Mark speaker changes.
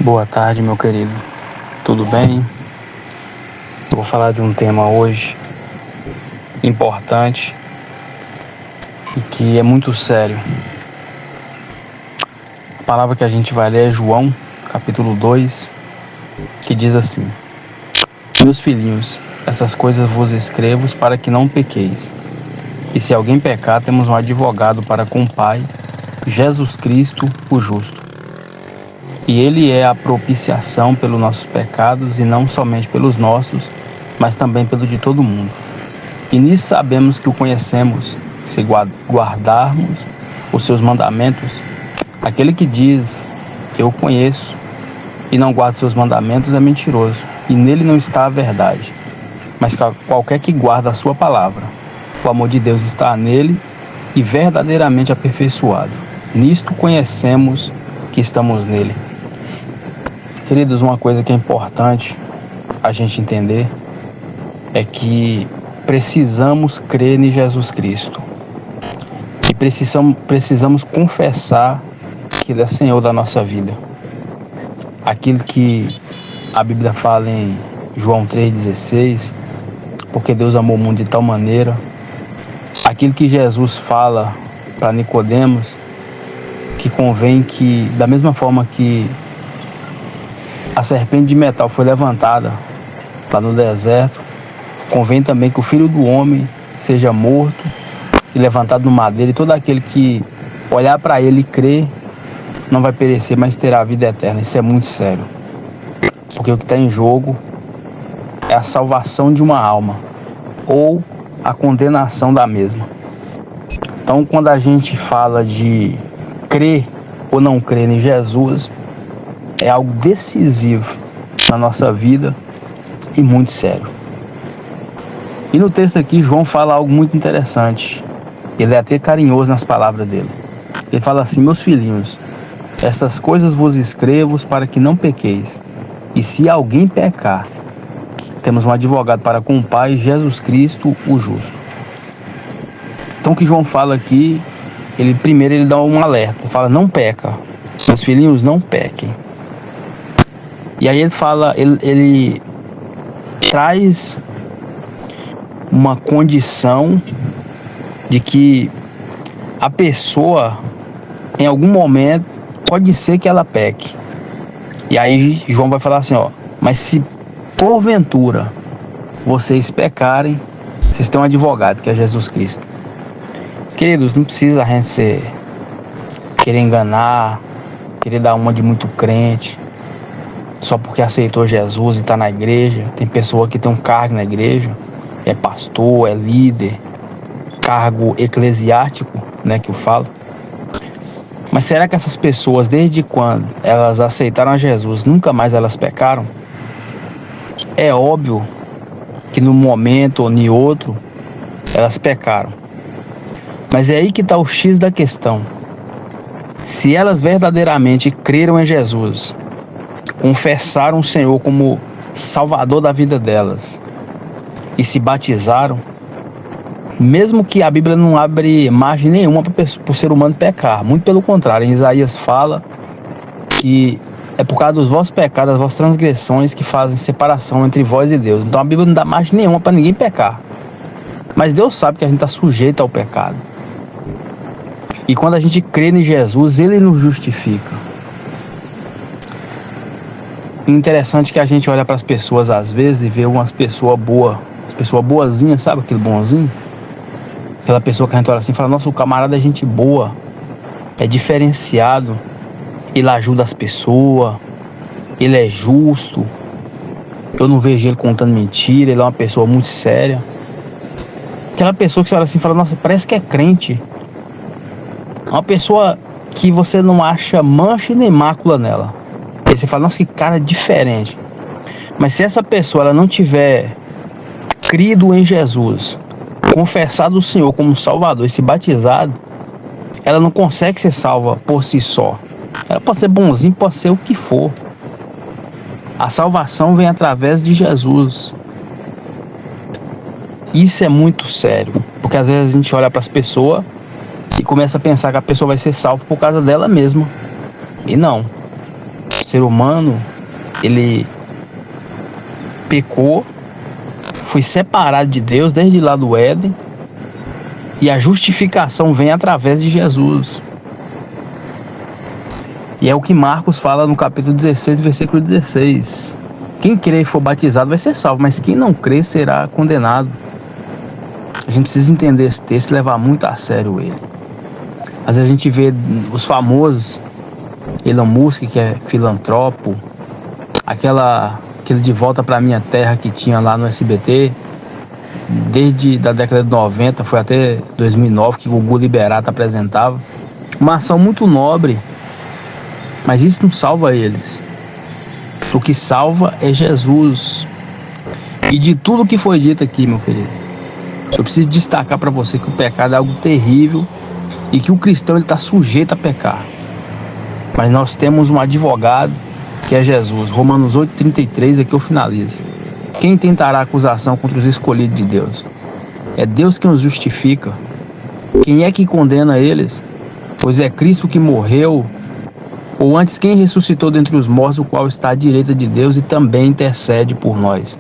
Speaker 1: Boa tarde, meu querido. Tudo bem? Eu vou falar de um tema hoje importante e que é muito sério. A palavra que a gente vai ler é João, capítulo 2, que diz assim: Meus filhinhos, essas coisas vos escrevo para que não pequeis. E se alguém pecar, temos um advogado para com o Pai, Jesus Cristo, o justo. E ele é a propiciação pelos nossos pecados, e não somente pelos nossos, mas também pelo de todo mundo. E nisso sabemos que o conhecemos, se guardarmos os seus mandamentos. Aquele que diz, eu conheço, e não guarda os seus mandamentos é mentiroso, e nele não está a verdade. Mas qualquer que guarda a sua palavra, o amor de Deus está nele e verdadeiramente aperfeiçoado. Nisto conhecemos que estamos nele. Queridos, uma coisa que é importante a gente entender é que precisamos crer em Jesus Cristo. E precisamos confessar que Ele é Senhor da nossa vida. Aquilo que a Bíblia fala em João 3,16, porque Deus amou o mundo de tal maneira. Aquilo que Jesus fala para Nicodemos, que convém que, da mesma forma que a serpente de metal foi levantada lá no deserto, convém também que o Filho do Homem seja morto e levantado no madeiro, e todo aquele que olhar para ele e crer não vai perecer, mas terá a vida eterna. Isso é muito sério, porque o que está em jogo é a salvação de uma alma ou a condenação da mesma. Então, quando a gente fala de crer ou não crer em Jesus, é algo decisivo na nossa vida e muito sério. E no texto aqui, João fala algo muito interessante. Ele é até carinhoso nas palavras dele. Ele fala assim: meus filhinhos, estas coisas vos escrevo para que não pequeis. E se alguém pecar, temos um advogado para com o Pai, Jesus Cristo, o justo. Então o que João fala aqui, primeiro ele dá um alerta. Ele fala: não peca. Meus filhinhos, não pequem. E aí ele fala, ele traz uma condição de que a pessoa, em algum momento, pode ser que ela peque. E aí João vai falar assim, mas se porventura vocês pecarem, vocês têm um advogado, que é Jesus Cristo. Queridos, não precisa a gente querer enganar, querer dar uma de muito crente, só porque aceitou Jesus e está na igreja. Tem pessoa que tem um cargo na igreja, é pastor, é líder, cargo eclesiástico, que eu falo. Mas será que essas pessoas, desde quando elas aceitaram a Jesus, nunca mais elas pecaram? É óbvio que num momento ou em outro, elas pecaram. Mas é aí que está o X da questão. Se elas verdadeiramente creram em Jesus, confessaram o Senhor como Salvador da vida delas e se batizaram, mesmo que a Bíblia não abre margem nenhuma para o ser humano pecar, muito pelo contrário, em Isaías fala que é por causa dos vossos pecados, das vossas transgressões, que fazem separação entre vós e Deus. Então a Bíblia não dá margem nenhuma para ninguém pecar, mas Deus sabe que a gente está sujeito ao pecado, e quando a gente crê em Jesus, Ele nos justifica. Interessante que a gente olha para as pessoas às vezes e vê umas pessoas boas, as pessoas boazinhas, sabe aquele bonzinho? Aquela pessoa que a gente olha assim e fala: nossa, o camarada é gente boa, é diferenciado, ele ajuda as pessoas, ele é justo, eu não vejo ele contando mentira, ele é uma pessoa muito séria. Aquela pessoa que você olha assim e fala: nossa, parece que é crente. Uma pessoa que você não acha mancha nem mácula nela. Aí você fala: nossa, que cara diferente. Mas se essa pessoa ela não tiver crido em Jesus, confessado o Senhor como Salvador e se batizado, ela não consegue ser salva por si só. Ela pode ser bonzinho, pode ser o que for. A salvação vem através de Jesus. Isso é muito sério, porque às vezes a gente olha para as pessoas e começa a pensar que a pessoa vai ser salva por causa dela mesma. E não. ser humano, ele pecou, foi separado de Deus desde lá do Éden, e a justificação vem através de Jesus. E é o que Marcos fala no capítulo 16, versículo 16. Quem crer e for batizado vai ser salvo, mas quem não crer será condenado. A gente precisa entender esse texto e levar muito a sério ele. Às vezes a gente vê os famosos, Elon Musk, que é filantropo, aquele De Volta para Minha Terra que tinha lá no SBT, desde da década de 90, foi até 2009 que o Gugu Liberato apresentava. Uma ação muito nobre, mas isso não salva eles. O que salva é Jesus. E de tudo que foi dito aqui, meu querido, eu preciso destacar para você que o pecado é algo terrível e que o cristão está sujeito a pecar. Mas nós temos um advogado que é Jesus. Romanos 8,33, aqui eu finalizo. Quem tentará acusação contra os escolhidos de Deus? É Deus quem os justifica. Quem é que condena eles? Pois é Cristo que morreu, ou antes quem ressuscitou dentre os mortos, o qual está à direita de Deus e também intercede por nós.